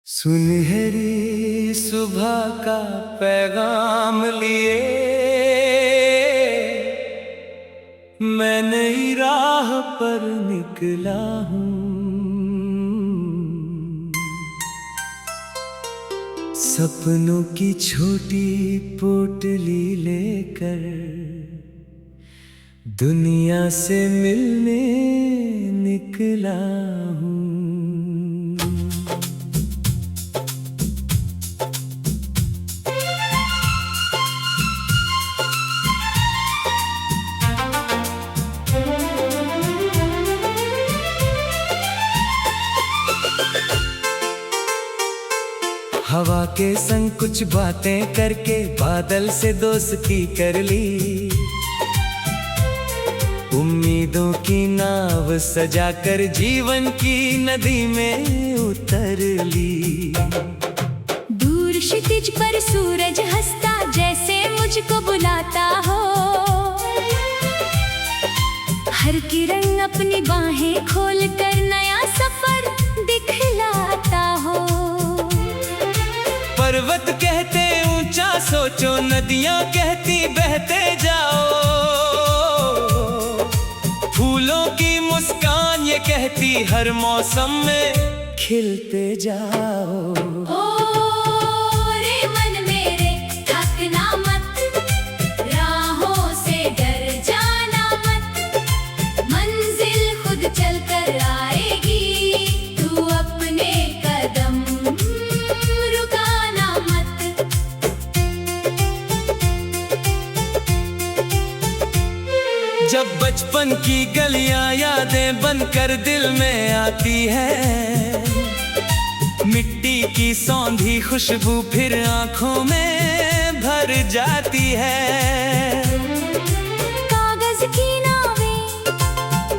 सुनहरी सुबह का पैगाम लिए मैं नई राह पर निकला हूँ। सपनों की छोटी पोटली लेकर दुनिया से मिलने निकला हूँ। हवा के संग कुछ बातें करके बादल से दोस्ती कर ली। उम्मीदों की नाव सजाकर जीवन की नदी में उतर ली। दूर क्षितिज पर सूरज हंसता जैसे मुझको बुलाता हो। हर किरण अपनी बाहें खोलकर नया सफर दिखलाता हो। पर्वत कहते ऊंचा सोचो, नदियां कहती बहते जाओ। फूलों की मुस्कान ये कहती हर मौसम में खिलते जाओ। ओ रे मन मेरे थकना मत, राहों से डर जाना मत। मंजिल खुद चल कर आएगी, तू अपने कदम रुकाना मत। जब बचपन की गलियां यादें बनकर दिल में आती है, मिट्टी की सौंधी खुशबू फिर आंखों में भर जाती है। कागज की नावें,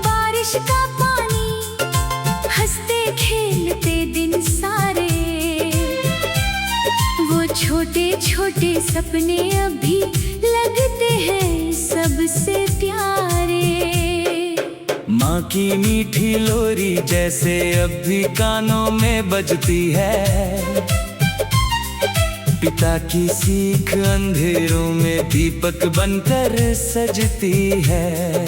बारिश का पानी, हंसते खेलते दिन सारे। वो छोटे छोटे सपने अभी लगते हैं सबसे प्यारे। माँ की मीठी लोरी जैसे अब भी कानों में बजती है। पिता की सीख अंधेरों में दीपक बनकर सजती है।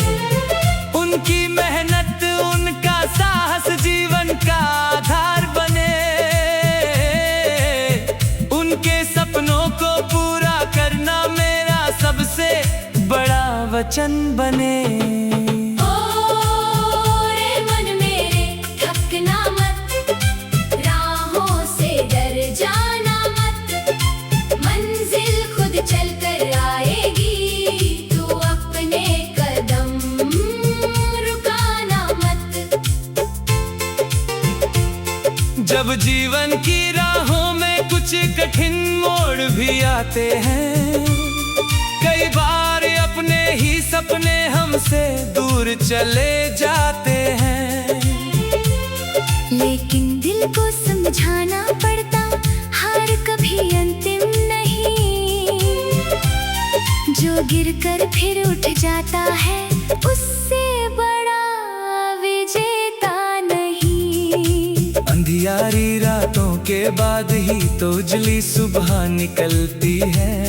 उनकी मेहनत उनका साहस जीवन का आधार बने। उनके सपनों को पूरा करना मेरा सबसे बड़ा वचन बने। ओ रे मन मेरे थकना मत, राहों से डर जाना मत। मंजिल खुद चल कर आएगी, तू अपने कदम रुकाना मत। जब जीवन की राहों में कुछ कठिन मोड़ भी आते हैं, कई बार अपने ही सपने हमसे दूर चले जाते हैं। लेकिन दिल को समझाना पड़ता, हार कभी अंतिम नहीं। जो गिरकर फिर उठ जाता है, उससे बड़ा विजेता नहीं। अंधियारी रातों के बाद ही तो उजली सुबह निकलती है।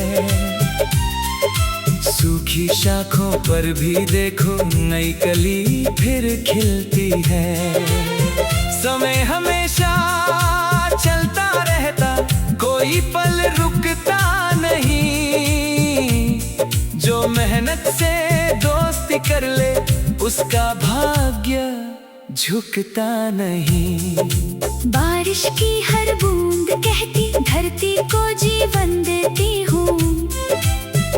सूखी शाखों पर भी देखो नई कली फिर खिलती है। समय हमेशा चलता रहता, कोई पल रुकता नहीं। जो मेहनत से दोस्ती कर ले, उसका भाग्य झुकता नहीं। बारिश की हर बूंद कहती धरती को जीवन देती हूँ।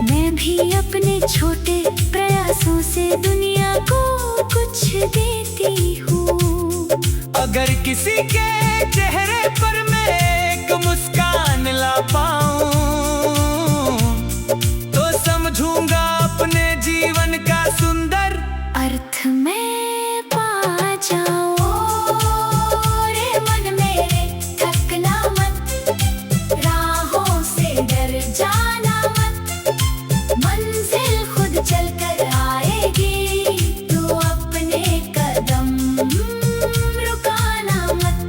मैं भी अपने छोटे प्रयासों से दुनिया को कुछ देती हूँ। अगर किसी के चेहरे पर मैं एक मुस्कान ला पाऊँ, तो समझूंगा अपने जीवन का सुंदर अर्थ मैं पा जाऊँ। ओ रे मन मेरे थकना मत, राहों से डर जाना मत। मंजिल खुद चल कर आएगी, तू अपने कदम रुकाना मत।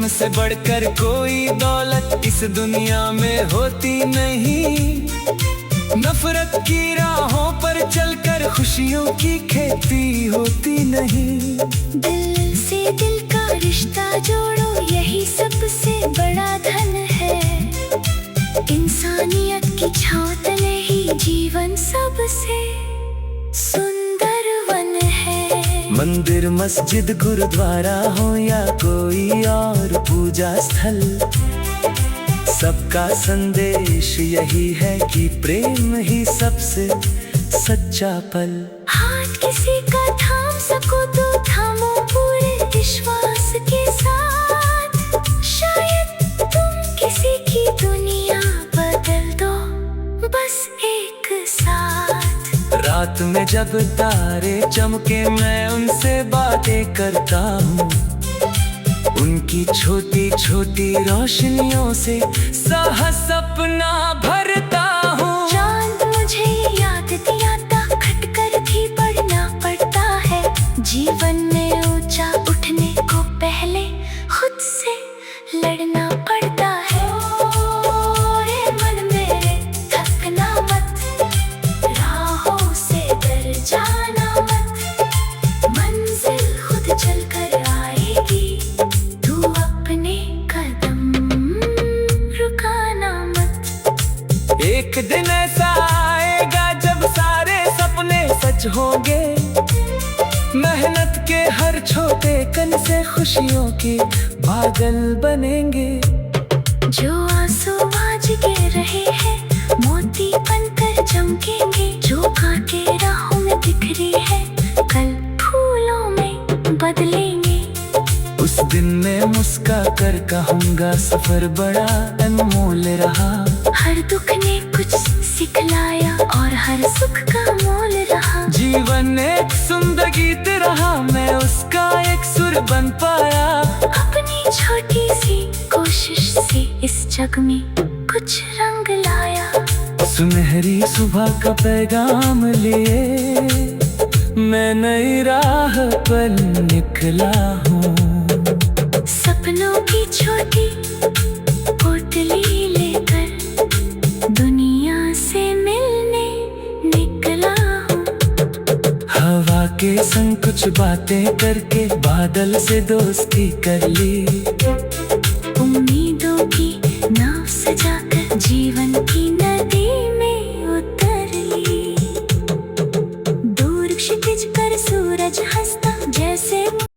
प्रेम से बढ़कर कोई दौलत इस दुनिया में होती नहीं। नफरत की राहों पर चलकर खुशियों की खेती होती नहीं। दिल से दिल का रिश्ता जोड़ो, यही सबसे बड़ा धन है। इंसानियत की छांव तले ही जीवन सबसे सुंदर वन है। मंदिर, मस्जिद, गुरुद्वारा हो या कोई और पूजा स्थल, सबका संदेश यही है कि प्रेम ही सबसे सच्चा पल। हाथ किसी का थाम सको तो थामो पूरे विश्वास के साथ। शायद तुम किसी की दुनिया बदल दो बस एक साथ। रात में जब तारे चमके मैं उनसे बातें करता हूँ, उनकी छोटी छोटी रोशनियों से साहस अपना भरता हूँ। चांद मुझे याद दिलाता, खटकर भी बढ़ना पड़ता है। जीवन में ऊंचा उठने को पहले खुद से लड़ना पड़ता है। ओ रे मन मेरे थकना मत, राहों से डर जाना मत। मंजिल खुद चलकर आएगी, तू अपने कदम रुकाना मत। एक दिन ऐसा आएगा जब सारे सपने सच होंगे। मेहनत के हर छोटे कण से खुशियों के बादल बनेंगे। जो आंसू आज गिर रहे हैं मोती बनकर चमकेंगे। जो कांटे राहों में बिखरे हैं कल फूलों में बदलेंगे। उस दिन मैं मुस्का कर कहूँगा सफर बड़ा अनमोल रहा। हर दुख ने कुछ सिखलाया और हर सुख का मोल रहा। जीवन एक सुंदर गीत रहा, मैं उसका एक सुर बन पाया। अपनी छोटी सी कोशिश से इस जग में कुछ रंग लाया। सुनहरी सुबह का पैगाम लिए मैं नई राह पर निकला हूँ। सपनों की छोटी पोटली लेकर दुनिया से मिलने निकला हूँ। हवा के संग कुछ बातें करके बादल से दोस्ती कर ली।